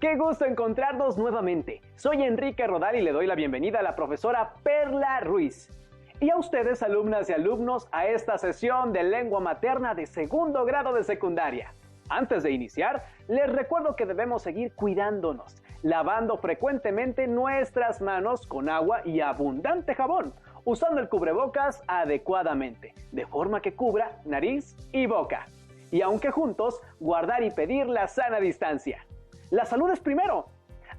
¡Qué gusto encontrarnos nuevamente! Soy Enrique Rodal y le doy la bienvenida a la profesora Perla Ruiz. Y a ustedes, alumnas y alumnos, a esta sesión de lengua materna de segundo grado de secundaria. Antes de iniciar, les recuerdo que debemos seguir cuidándonos, lavando frecuentemente nuestras manos con agua y abundante jabón, usando el cubrebocas adecuadamente, de forma que cubra nariz y boca. Y aunque juntos, guardar y pedir la sana distancia. La salud es primero.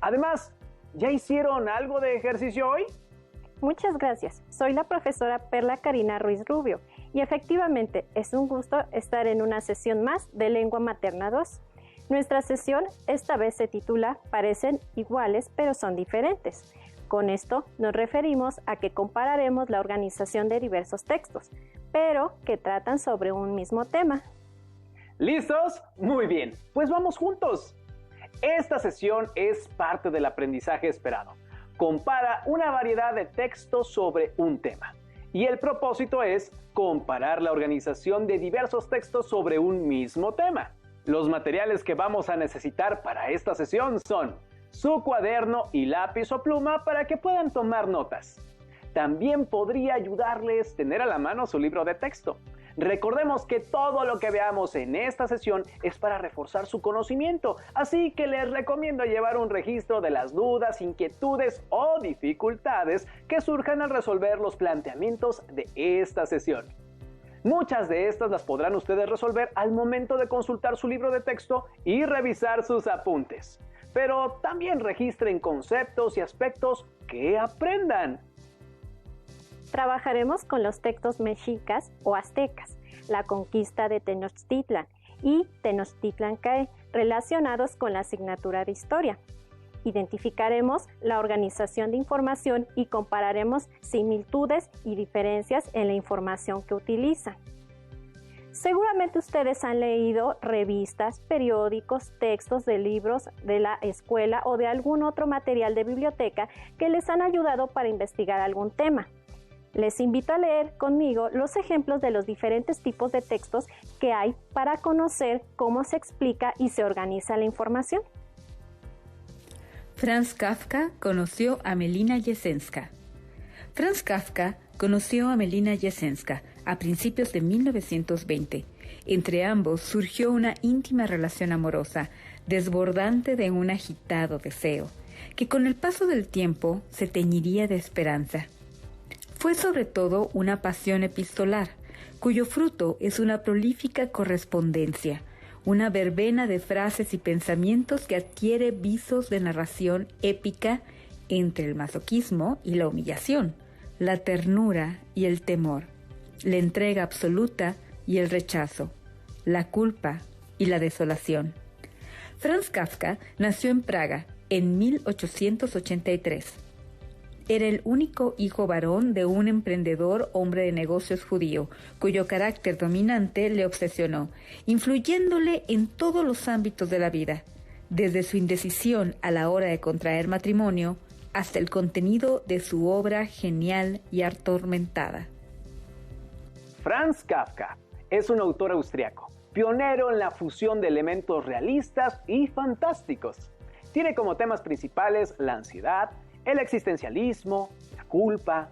Además, ¿ya hicieron algo de ejercicio hoy? Muchas gracias. Soy la profesora Perla Karina Ruiz Rubio y efectivamente es un gusto estar en una sesión más de Lengua Materna 2. Nuestra sesión esta vez se titula Parecen iguales pero son diferentes. Con esto nos referimos a que compararemos la organización de diversos textos, pero que tratan sobre un mismo tema. ¿Listos? Muy bien, pues vamos juntos. Esta sesión es parte del aprendizaje esperado. Compara una variedad de textos sobre un tema. Y el propósito es comparar la organización de diversos textos sobre un mismo tema. Los materiales que vamos a necesitar para esta sesión son su cuaderno y lápiz o pluma para que puedan tomar notas. También podría ayudarles tener a la mano su libro de texto. Recordemos que todo lo que veamos en esta sesión es para reforzar su conocimiento, así que les recomiendo llevar un registro de las dudas, inquietudes o dificultades que surjan al resolver los planteamientos de esta sesión. Muchas de estas las podrán ustedes resolver al momento de consultar su libro de texto y revisar sus apuntes. Pero también registren conceptos y aspectos que aprendan. Trabajaremos con los textos mexicas o aztecas, la conquista de Tenochtitlan y Tenochtitlan-Cae, relacionados con la asignatura de historia. Identificaremos la organización de información y compararemos similitudes y diferencias en la información que utilizan. Seguramente ustedes han leído revistas, periódicos, textos de libros de la escuela o de algún otro material de biblioteca que les han ayudado para investigar algún tema. Les invito a leer conmigo los ejemplos de los diferentes tipos de textos que hay para conocer cómo se explica y se organiza la información. Franz Kafka conoció a Melina Jessenska. Franz Kafka conoció a Melina Jessenska a principios de 1920. Entre ambos surgió una íntima relación amorosa, desbordante de un agitado deseo, que con el paso del tiempo se teñiría de esperanza. Fue sobre todo una pasión epistolar, cuyo fruto es una prolífica correspondencia, una verbena de frases y pensamientos que adquiere visos de narración épica entre el masoquismo y la humillación, la ternura y el temor, la entrega absoluta y el rechazo, la culpa y la desolación. Franz Kafka nació en Praga en 1883. Era el único hijo varón de un emprendedor hombre de negocios judío, cuyo carácter dominante le obsesionó, influyéndole en todos los ámbitos de la vida, desde su indecisión a la hora de contraer matrimonio hasta el contenido de su obra genial y atormentada. Franz Kafka es un autor austriaco, pionero en la fusión de elementos realistas y fantásticos. Tiene como temas principales la ansiedad, el existencialismo, la culpa.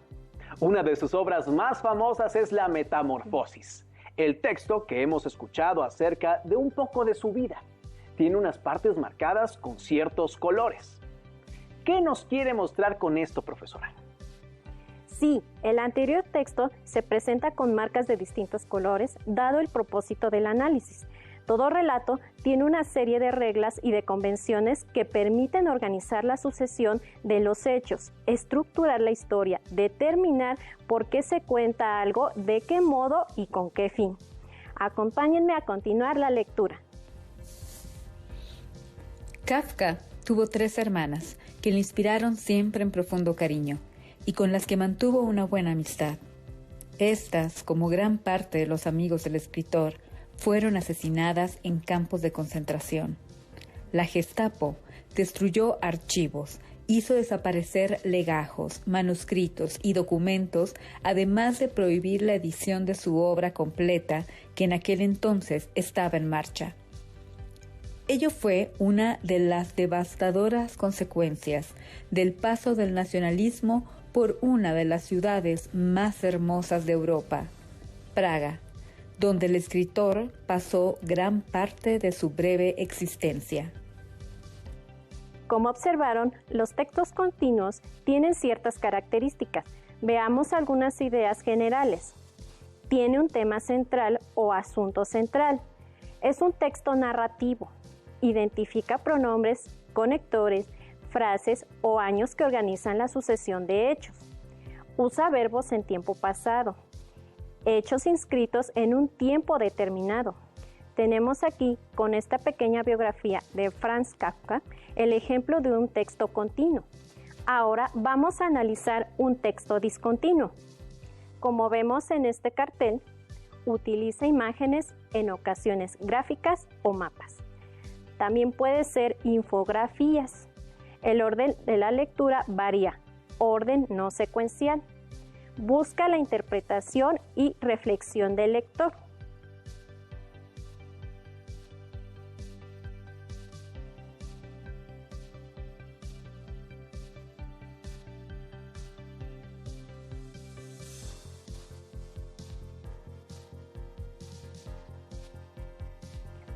Una de sus obras más famosas es La Metamorfosis, el texto que hemos escuchado acerca de un poco de su vida. Tiene unas partes marcadas con ciertos colores. ¿Qué nos quiere mostrar con esto, profesora? Sí, el anterior texto se presenta con marcas de distintos colores, dado el propósito del análisis. Todo relato tiene una serie de reglas y de convenciones que permiten organizar la sucesión de los hechos, estructurar la historia, determinar por qué se cuenta algo, de qué modo y con qué fin. Acompáñenme a continuar la lectura. Kafka tuvo 3 hermanas que le inspiraron siempre en profundo cariño y con las que mantuvo una buena amistad. Estas, como gran parte de los amigos del escritor, fueron asesinadas en campos de concentración. La Gestapo destruyó archivos, hizo desaparecer legajos, manuscritos y documentos, además de prohibir la edición de su obra completa, que en aquel entonces estaba en marcha. Ello fue una de las devastadoras consecuencias del paso del nacionalismo por una de las ciudades más hermosas de Europa, Praga, donde el escritor pasó gran parte de su breve existencia. Como observaron, los textos continuos tienen ciertas características. Veamos algunas ideas generales. Tiene un tema central o asunto central. Es un texto narrativo. Identifica pronombres, conectores, frases o años que organizan la sucesión de hechos. Usa verbos en tiempo pasado. Hechos inscritos en un tiempo determinado. Tenemos aquí, con esta pequeña biografía de Franz Kafka, el ejemplo de un texto continuo. Ahora vamos a analizar un texto discontinuo. Como vemos en este cartel, utiliza imágenes, en ocasiones gráficas o mapas. También puede ser infografías. El orden de la lectura varía, orden no secuencial. Busca la interpretación y reflexión del lector.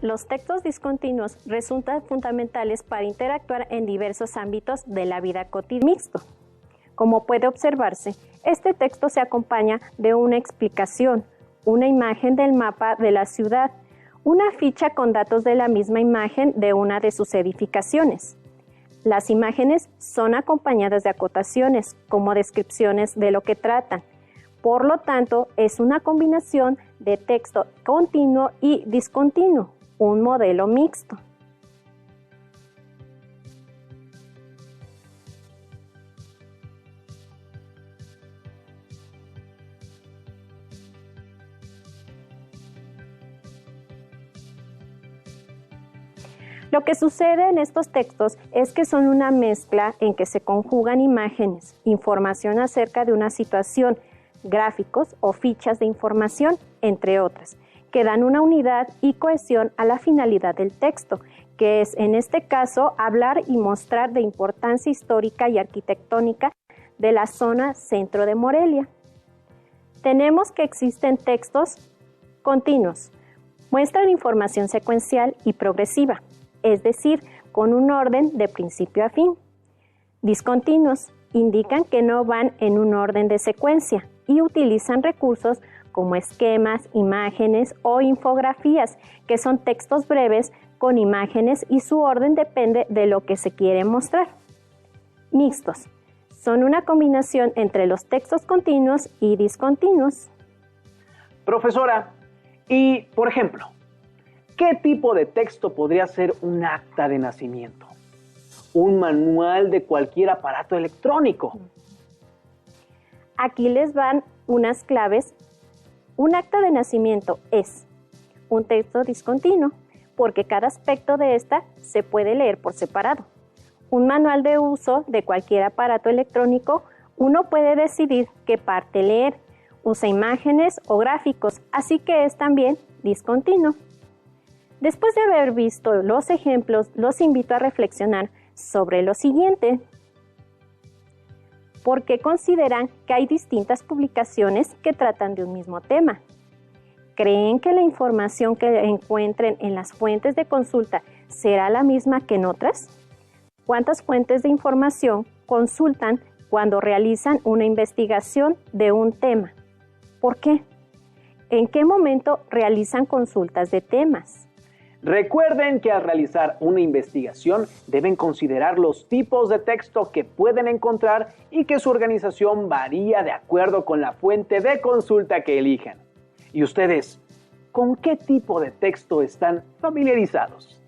Los textos discontinuos resultan fundamentales para interactuar en diversos ámbitos de la vida cotidiana. Mixto. Como puede observarse, este texto se acompaña de una explicación, una imagen del mapa de la ciudad, una ficha con datos de la misma imagen de una de sus edificaciones. Las imágenes son acompañadas de acotaciones, como descripciones de lo que tratan. Por lo tanto, es una combinación de texto continuo y discontinuo, un modelo mixto. Lo que sucede en estos textos es que son una mezcla en que se conjugan imágenes, información acerca de una situación, gráficos o fichas de información, entre otras, que dan una unidad y cohesión a la finalidad del texto, que es en este caso hablar y mostrar de importancia histórica y arquitectónica de la zona centro de Morelia. Tenemos que existen textos continuos, muestran información secuencial y progresiva, es decir, con un orden de principio a fin. Discontinuos indican que no van en un orden de secuencia y utilizan recursos como esquemas, imágenes o infografías, que son textos breves con imágenes y su orden depende de lo que se quiere mostrar. Mixtos son una combinación entre los textos continuos y discontinuos. Profesora, y por ejemplo, ¿qué tipo de texto podría ser un acta de nacimiento? ¿Un manual de cualquier aparato electrónico? Aquí les van unas claves. Un acta de nacimiento es un texto discontinuo, porque cada aspecto de esta se puede leer por separado. Un manual de uso de cualquier aparato electrónico, uno puede decidir qué parte leer, usa imágenes o gráficos, así que es también discontinuo. Después de haber visto los ejemplos, los invito a reflexionar sobre lo siguiente. ¿Por qué consideran que hay distintas publicaciones que tratan de un mismo tema? ¿Creen que la información que encuentren en las fuentes de consulta será la misma que en otras? ¿Cuántas fuentes de información consultan cuando realizan una investigación de un tema? ¿Por qué? ¿En qué momento realizan consultas de temas? Recuerden que al realizar una investigación deben considerar los tipos de texto que pueden encontrar y que su organización varía de acuerdo con la fuente de consulta que elijan. ¿Y ustedes, con qué tipo de texto están familiarizados?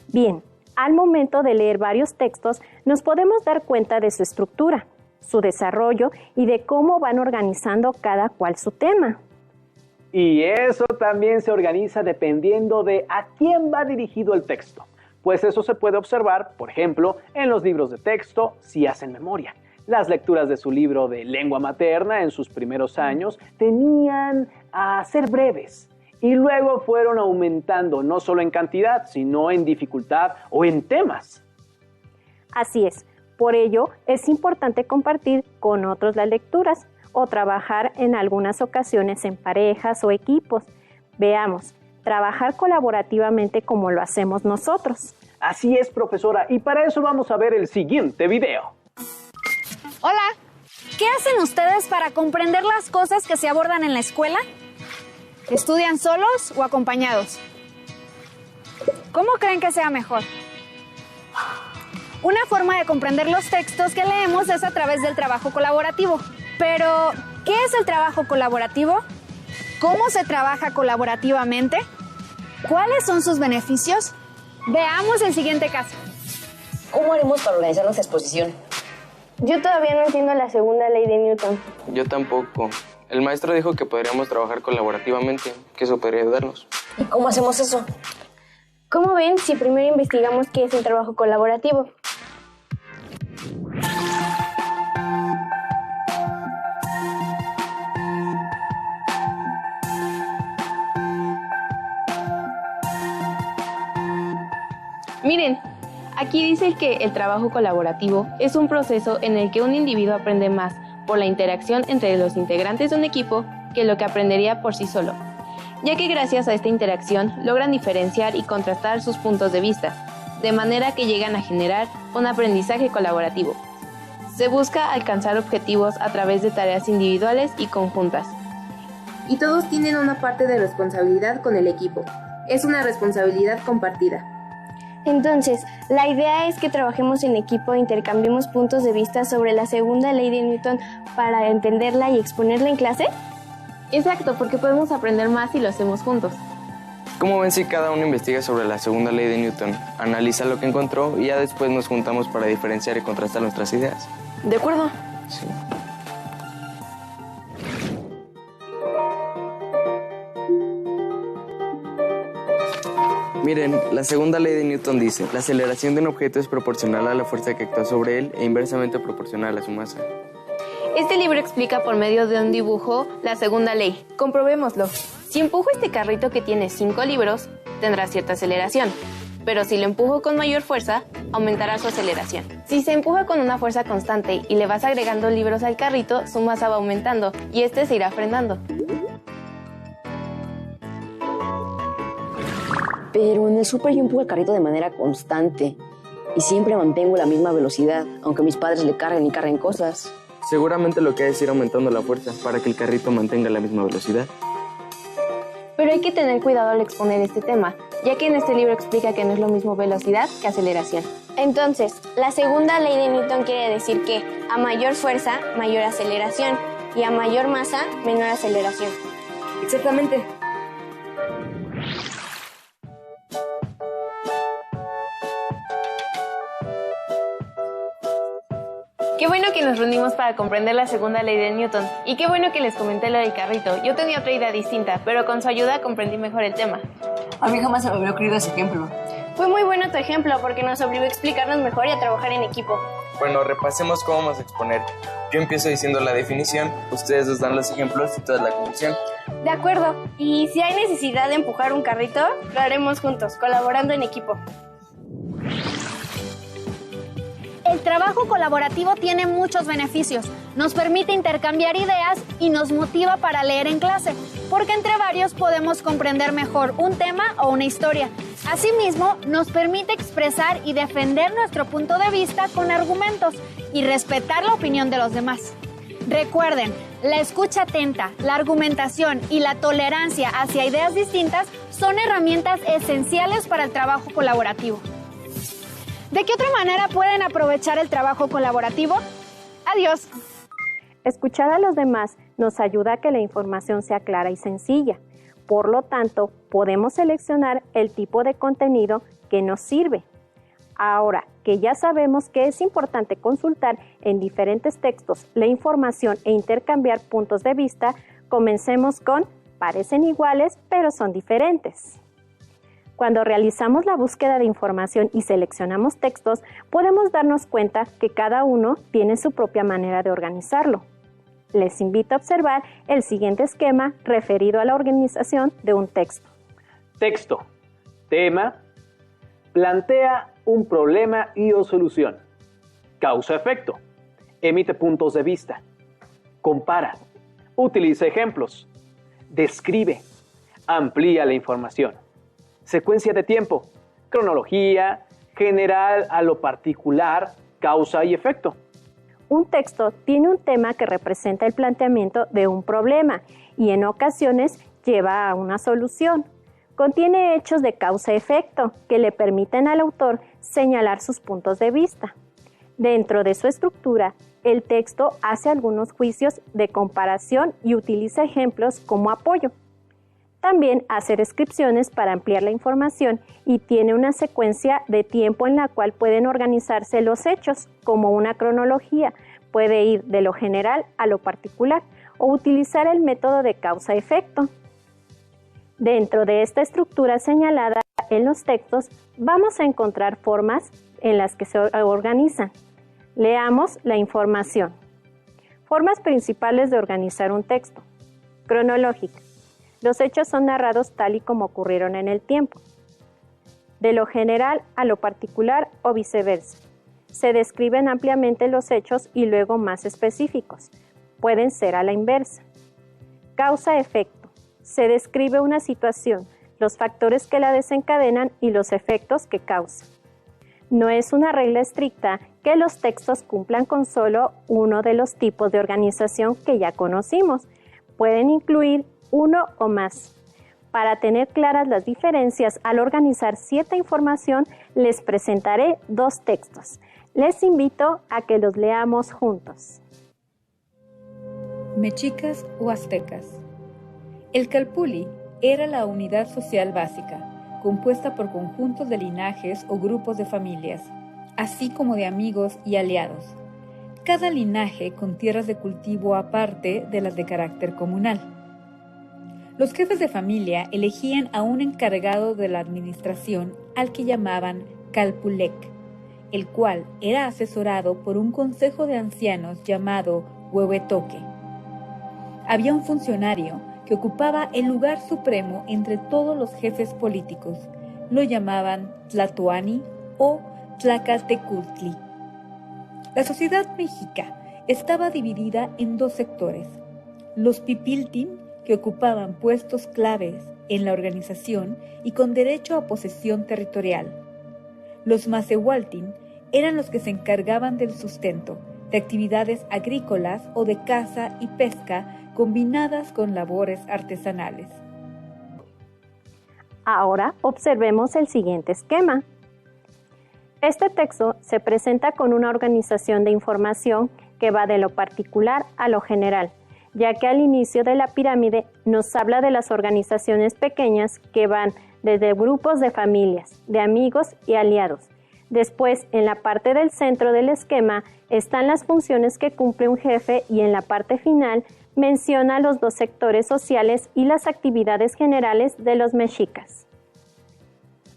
Bien, al momento de leer varios textos nos podemos dar cuenta de su estructura, su desarrollo y de cómo van organizando cada cual su tema. Y eso también se organiza dependiendo de a quién va dirigido el texto, pues eso se puede observar, por ejemplo, en los libros de texto si hacen memoria. Las lecturas de su libro de lengua materna en sus primeros años tenían a ser breves y luego fueron aumentando no solo en cantidad, sino en dificultad o en temas. Así es. Por ello, es importante compartir con otros las lecturas o trabajar en algunas ocasiones en parejas o equipos. Veamos, trabajar colaborativamente como lo hacemos nosotros. Así es, profesora, y para eso vamos a ver el siguiente video. Hola, ¿qué hacen ustedes para comprender las cosas que se abordan en la escuela? ¿Estudian solos o acompañados? ¿Cómo creen que sea mejor? Una forma de comprender los textos que leemos es a través del trabajo colaborativo. Pero, ¿qué es el trabajo colaborativo? ¿Cómo se trabaja colaborativamente? ¿Cuáles son sus beneficios? Veamos el siguiente caso. ¿Cómo haremos para organizar nuestra exposición? Yo todavía no entiendo la segunda ley de Newton. Yo tampoco. El maestro dijo que podríamos trabajar colaborativamente, que eso podría ayudarnos. ¿Y cómo hacemos eso? ¿Cómo ven si primero investigamos qué es el trabajo colaborativo? Miren, aquí dice que el trabajo colaborativo es un proceso en el que un individuo aprende más por la interacción entre los integrantes de un equipo que lo que aprendería por sí solo, ya que gracias a esta interacción logran diferenciar y contrastar sus puntos de vista, de manera que llegan a generar un aprendizaje colaborativo. Se busca alcanzar objetivos a través de tareas individuales y conjuntas. Y todos tienen una parte de responsabilidad con el equipo. Es una responsabilidad compartida. Entonces, la idea es que trabajemos en equipo e intercambiemos puntos de vista sobre la segunda ley de Newton para entenderla y exponerla en clase. Exacto, porque podemos aprender más si lo hacemos juntos. ¿Cómo ven si cada uno investiga sobre la segunda ley de Newton, analiza lo que encontró y ya después nos juntamos para diferenciar y contrastar nuestras ideas? ¿De acuerdo? Sí. Miren, la segunda ley de Newton dice, la aceleración de un objeto es proporcional a la fuerza que actúa sobre él e inversamente proporcional a su masa. Este libro explica por medio de un dibujo la segunda ley. Comprobémoslo. Si empujo este carrito que tiene 5 libros, tendrá cierta aceleración. Pero si lo empujo con mayor fuerza, aumentará su aceleración. Si se empuja con una fuerza constante y le vas agregando libros al carrito, su masa va aumentando y este se irá frenando. Pero en el súper yo empujo el carrito de manera constante y siempre mantengo la misma velocidad, aunque mis padres le carguen y carguen cosas. Seguramente lo que hay es ir aumentando la fuerza para que el carrito mantenga la misma velocidad. Pero hay que tener cuidado al exponer este tema, ya que en este libro explica que no es lo mismo velocidad que aceleración. Entonces, la segunda ley de Newton quiere decir que a mayor fuerza, mayor aceleración, y a mayor masa, menor aceleración. Exactamente. Qué bueno que nos reunimos para comprender la segunda ley de Newton. Y qué bueno que les comenté lo del carrito. Yo tenía otra idea distinta, pero con su ayuda comprendí mejor el tema. A mí jamás se me había ocurrido ese ejemplo. Fue muy bueno tu ejemplo porque nos obligó a explicarnos mejor y a trabajar en equipo. Bueno, repasemos cómo vamos a exponer. Yo empiezo diciendo la definición, ustedes nos dan los ejemplos y toda la conclusión. De acuerdo. Y si hay necesidad de empujar un carrito, lo haremos juntos, colaborando en equipo. El trabajo colaborativo tiene muchos beneficios. Nos permite intercambiar ideas y nos motiva para leer en clase, porque entre varios podemos comprender mejor un tema o una historia. Asimismo, nos permite expresar y defender nuestro punto de vista con argumentos y respetar la opinión de los demás. Recuerden, la escucha atenta, la argumentación y la tolerancia hacia ideas distintas son herramientas esenciales para el trabajo colaborativo. ¿De qué otra manera pueden aprovechar el trabajo colaborativo? Adiós. Escuchar a los demás nos ayuda a que la información sea clara y sencilla. Por lo tanto, podemos seleccionar el tipo de contenido que nos sirve. Ahora que ya sabemos que es importante consultar en diferentes textos la información e intercambiar puntos de vista, comencemos con parecen iguales, pero son diferentes. Cuando realizamos la búsqueda de información y seleccionamos textos, podemos darnos cuenta que cada uno tiene su propia manera de organizarlo. Les invito a observar el siguiente esquema referido a la organización de un texto. Texto. Tema. Plantea un problema y o solución. Causa-efecto. Emite puntos de vista. Compara. Utiliza ejemplos. Describe. Amplía la información. Secuencia de tiempo. Cronología. General a lo particular. Causa y efecto. Un texto tiene un tema que representa el planteamiento de un problema y en ocasiones lleva a una solución. Contiene hechos de causa-efecto que le permiten al autor señalar sus puntos de vista. Dentro de su estructura, el texto hace algunos juicios de comparación y utiliza ejemplos como apoyo. También hace descripciones para ampliar la información y tiene una secuencia de tiempo en la cual pueden organizarse los hechos, como una cronología. Puede ir de lo general a lo particular o utilizar el método de causa-efecto. Dentro de esta estructura señalada en los textos, vamos a encontrar formas en las que se organizan. Leamos la información. Formas principales de organizar un texto. Cronológica. Los hechos son narrados tal y como ocurrieron en el tiempo. De lo general a lo particular o viceversa. Se describen ampliamente los hechos y luego más específicos. Pueden ser a la inversa. Causa-efecto. Se describe una situación, los factores que la desencadenan y los efectos que causan. No es una regla estricta que los textos cumplan con solo uno de los tipos de organización que ya conocimos. Pueden incluir uno o más. Para tener claras las diferencias al organizar cierta información, les presentaré dos textos. Les invito a que los leamos juntos. Mexicas o aztecas. El calpulli era la unidad social básica, compuesta por conjuntos de linajes o grupos de familias, así como de amigos y aliados. Cada linaje con tierras de cultivo aparte de las de carácter comunal. Los jefes de familia elegían a un encargado de la administración al que llamaban calpulec, el cual era asesorado por un consejo de ancianos llamado huehuetoque. Había un funcionario que ocupaba el lugar supremo entre todos los jefes políticos. Lo llamaban tlatoani o tlacaltecultli. La sociedad mexica estaba dividida en dos sectores: los pipiltin, que ocupaban puestos claves en la organización y con derecho a posesión territorial. Los macehualtin eran los que se encargaban del sustento, de actividades agrícolas o de caza y pesca combinadas con labores artesanales. Ahora observemos el siguiente esquema. Este texto se presenta con una organización de información que va de lo particular a lo general, ya que al inicio de la pirámide nos habla de las organizaciones pequeñas que van desde grupos de familias, de amigos y aliados. Después, en la parte del centro del esquema, están las funciones que cumple un jefe y en la parte final menciona los dos sectores sociales y las actividades generales de los mexicas.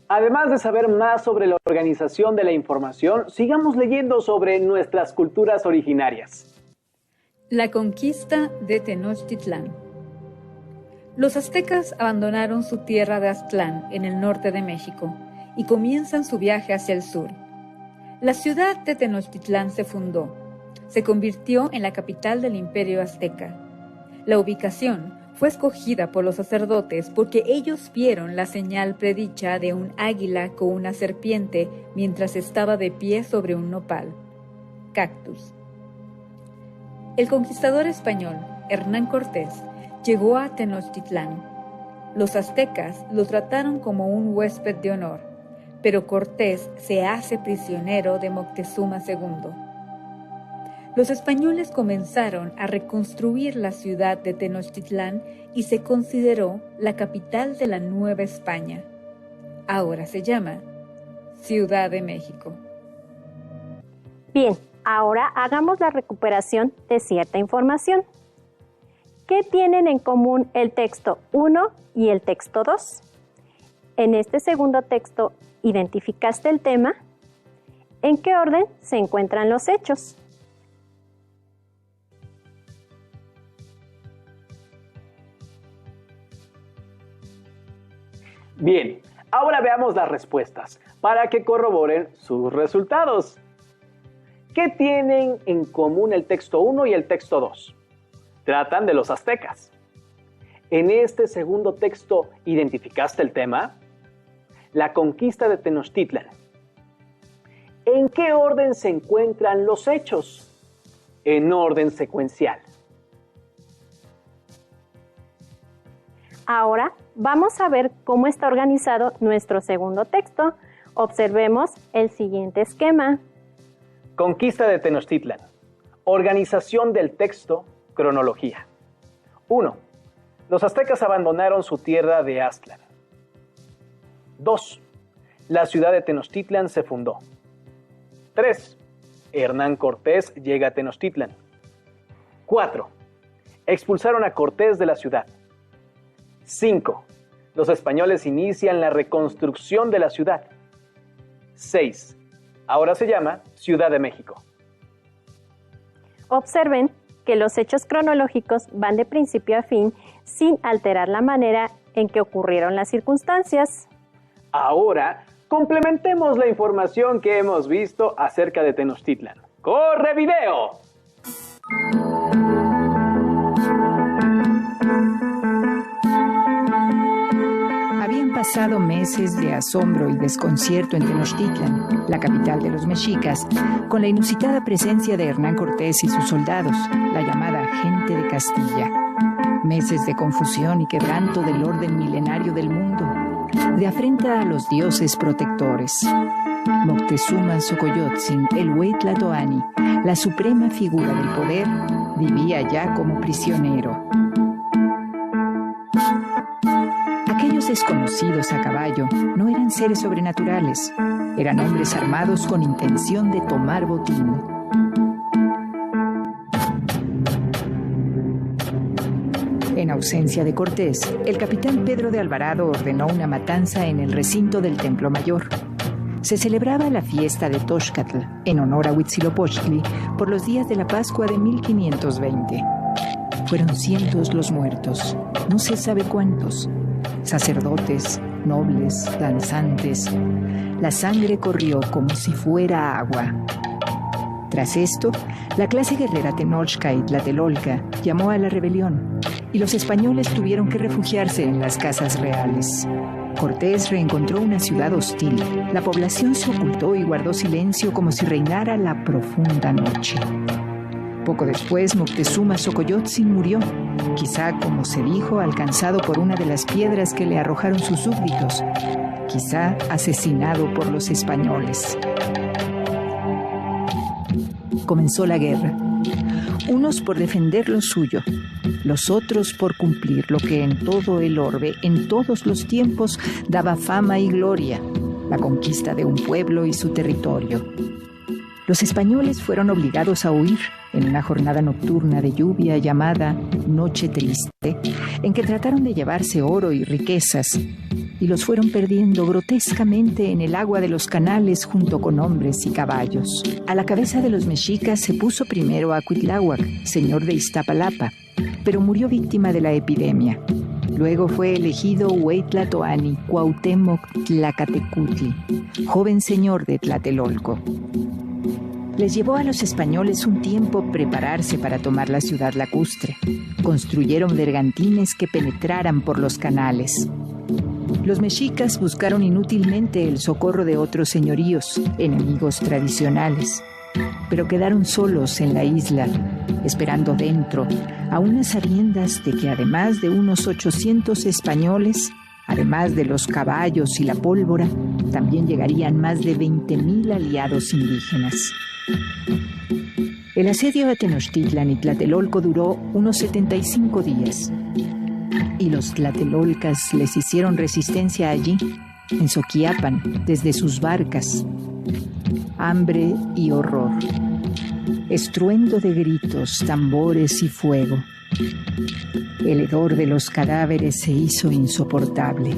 Además de saber más sobre la organización de la información, sigamos leyendo sobre nuestras culturas originarias. La conquista de Tenochtitlán. Los aztecas abandonaron su tierra de Aztlán, en el norte de México, y comienzan su viaje hacia el sur. La ciudad de Tenochtitlán se fundó. Se convirtió en la capital del Imperio Azteca. La ubicación fue escogida por los sacerdotes porque ellos vieron la señal predicha de un águila con una serpiente mientras estaba de pie sobre un nopal, cactus. El conquistador español, Hernán Cortés, llegó a Tenochtitlán. Los aztecas lo trataron como un huésped de honor, pero Cortés se hace prisionero de Moctezuma II. Los españoles comenzaron a reconstruir la ciudad de Tenochtitlán y se consideró la capital de la Nueva España. Ahora se llama Ciudad de México. Bien, ahora hagamos la recuperación de cierta información. ¿Qué tienen en común el texto 1 y el texto 2? En este segundo texto, ¿identificaste el tema? ¿En qué orden se encuentran los hechos? Bien, ahora veamos las respuestas para que corroboren sus resultados. ¿Qué tienen en común el texto 1 y el texto 2? Tratan de los aztecas. En este segundo texto, ¿identificaste el tema? La conquista de Tenochtitlan. ¿En qué orden se encuentran los hechos? En orden secuencial. Ahora vamos a ver cómo está organizado nuestro segundo texto. Observemos el siguiente esquema. Conquista de Tenochtitlan. Organización del texto, cronología. 1. Los aztecas abandonaron su tierra de Aztlán. 2. La ciudad de Tenochtitlan se fundó. 3. Hernán Cortés llega a Tenochtitlan. 4. Expulsaron a Cortés de la ciudad. 5. Los españoles inician la reconstrucción de la ciudad. 6. Ahora se llama Ciudad de México. Observen que los hechos cronológicos van de principio a fin sin alterar la manera en que ocurrieron las circunstancias. Ahora, complementemos la información que hemos visto acerca de Tenochtitlan. ¡Corre video! Habían pasado meses de asombro y desconcierto en Tenochtitlan, la capital de los mexicas, con la inusitada presencia de Hernán Cortés y sus soldados, la llamada gente de Castilla. Meses de confusión y quebranto del orden milenario del mundo, de afrenta a los dioses protectores. Moctezuma Xocoyotzin, el Hueytlatoani, la suprema figura del poder, vivía ya como prisionero. Aquellos desconocidos a caballo no eran seres sobrenaturales, eran hombres armados con intención de tomar botín. En ausencia de Cortés, el capitán Pedro de Alvarado ordenó una matanza en el recinto del Templo Mayor. Se celebraba la fiesta de Toxcatl, en honor a Huitzilopochtli, por los días de la Pascua de 1520. Fueron cientos los muertos, no se sabe cuántos. Sacerdotes, nobles, danzantes. La sangre corrió como si fuera agua. Tras esto, la clase guerrera Tenochca y Tlatelolca llamó a la rebelión, y los españoles tuvieron que refugiarse en las casas reales. Cortés reencontró una ciudad hostil. La población se ocultó y guardó silencio como si reinara la profunda noche. Poco después, Moctezuma Xocoyotzin murió, quizá, como se dijo, alcanzado por una de las piedras que le arrojaron sus súbditos, quizá asesinado por los españoles. Comenzó la guerra, unos por defender lo suyo, los otros por cumplir lo que en todo el orbe, en todos los tiempos, daba fama y gloria, la conquista de un pueblo y su territorio. Los españoles fueron obligados a huir en una jornada nocturna de lluvia llamada Noche Triste, en que trataron de llevarse oro y riquezas, y los fueron perdiendo grotescamente en el agua de los canales junto con hombres y caballos. A la cabeza de los mexicas se puso primero a Cuitláhuac, señor de Iztapalapa, pero murió víctima de la epidemia. Luego fue elegido Hueytlatoani Cuauhtémoc Tlacatecutli, joven señor de Tlatelolco. Les llevó a los españoles un tiempo prepararse para tomar la ciudad lacustre. Construyeron bergantines que penetraran por los canales. Los mexicas buscaron inútilmente el socorro de otros señoríos, enemigos tradicionales, pero quedaron solos en la isla, esperando dentro, a unas sabiendas de que además de unos 800 españoles, además de los caballos y la pólvora, también llegarían más de 20,000 aliados indígenas. El asedio a Tenochtitlan y Tlatelolco duró unos 75 días, y los tlatelolcas les hicieron resistencia allí, en Soquiapan, desde sus barcas. Hambre y horror, estruendo de gritos, tambores y fuego. El hedor de los cadáveres se hizo insoportable.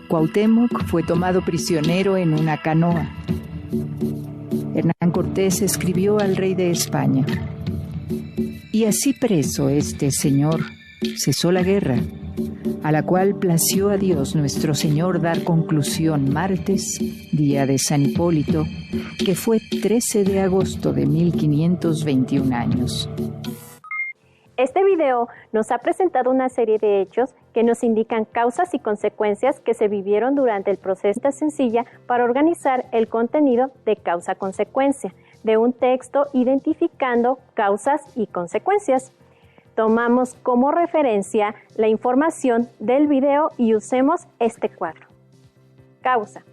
Cuauhtémoc fue tomado prisionero en una canoa. Hernán Cortés escribió al rey de España: y así preso este señor, cesó la guerra a la cual plació a Dios nuestro Señor dar conclusión martes, día de San Hipólito, que fue 13 de agosto de 1521 años. Este video nos ha presentado una serie de hechos que nos indican causas y consecuencias que se vivieron durante el proceso sencilla para organizar el contenido de causa-consecuencia de un texto identificando causas y consecuencias. Tomamos como referencia la información del video y usemos este cuadro. Causa: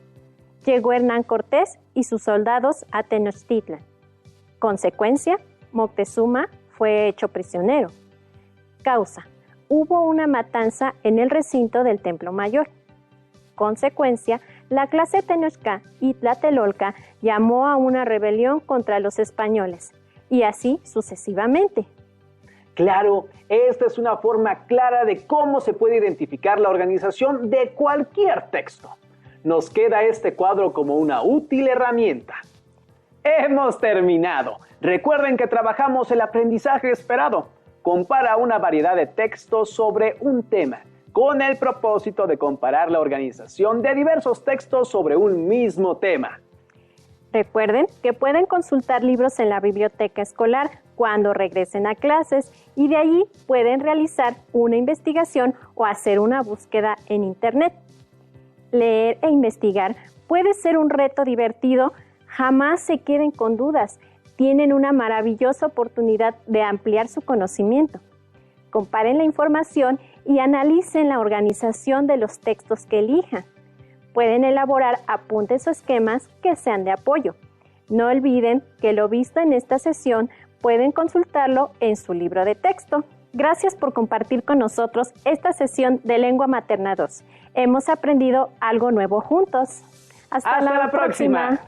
llegó Hernán Cortés y sus soldados a Tenochtitlan. Consecuencia: Moctezuma fue hecho prisionero. Causa: hubo una matanza en el recinto del Templo Mayor. Consecuencia: la clase Tenochca y Tlatelolca llamó a una rebelión contra los españoles, y así sucesivamente. Claro, esta es una forma clara de cómo se puede identificar la organización de cualquier texto. Nos queda este cuadro como una útil herramienta. ¡Hemos terminado! Recuerden que trabajamos el aprendizaje esperado. Compara una variedad de textos sobre un tema, con el propósito de comparar la organización de diversos textos sobre un mismo tema. Recuerden que pueden consultar libros en la biblioteca escolar cuando regresen a clases y de allí pueden realizar una investigación o hacer una búsqueda en Internet. Leer e investigar puede ser un reto divertido. Jamás se queden con dudas. Tienen una maravillosa oportunidad de ampliar su conocimiento. Comparen la información y analicen la organización de los textos que elijan. Pueden elaborar apuntes o esquemas que sean de apoyo. No olviden que lo visto en esta sesión pueden consultarlo en su libro de texto. Gracias por compartir con nosotros esta sesión de Lengua Materna 2. Hemos aprendido algo nuevo juntos. Hasta la próxima.